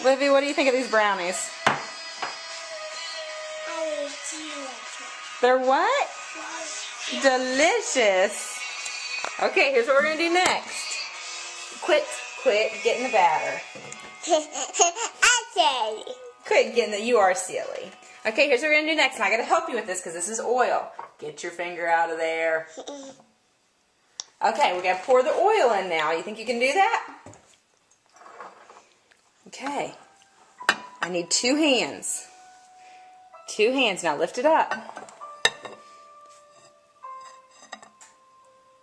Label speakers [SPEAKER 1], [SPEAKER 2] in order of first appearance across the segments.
[SPEAKER 1] Livy, what do you think of these brownies? They're what? Delicious. Okay, here's what we're going to do next. Quit getting the batter. Quit getting the, you are silly. Okay, here's what we're going to do next. And I got to help you with this because this is oil. Get your finger out of there. Okay, we're going to pour the oil in now. You think you can do that? Okay. I need 2 hands. 2 hands. Now lift it up.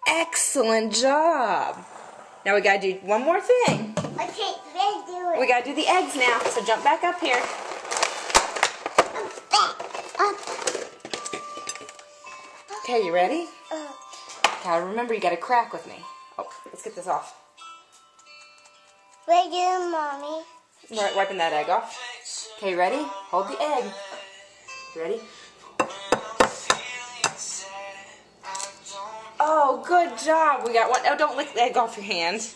[SPEAKER 1] Excellent job. Now we got to do one more thing.
[SPEAKER 2] Okay, let's do it.
[SPEAKER 1] We got to do the eggs now. So jump back up here. Okay, you ready? Now remember, you got to crack with me. Oh, let's get this off.
[SPEAKER 2] What are you doing, Mommy?
[SPEAKER 1] Right, wiping that egg off. Okay, ready? Hold the egg. Ready? Oh, good job. We got one. Oh, don't lick the egg off your hand.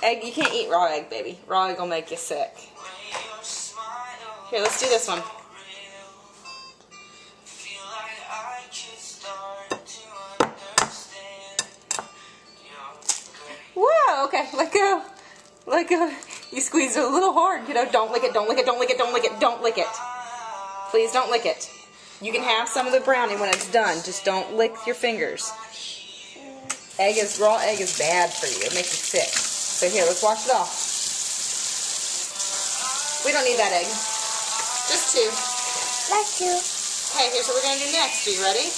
[SPEAKER 1] Egg, you can't eat raw egg, baby. Raw egg will make you sick. Here, let's do this one. Whoa, okay, let go. Let go. You squeeze it a little hard. You know, don't lick it, don't lick it, don't lick it, don't lick it, don't lick it. Please don't lick it. You can have some of the brownie when it's done. Just don't lick your fingers. Raw egg is bad for you. It makes you sick. So here, let's wash it off. We don't need that egg. Just 2.
[SPEAKER 2] Let's do.
[SPEAKER 1] Okay, here's what we're going to do next. Are you ready?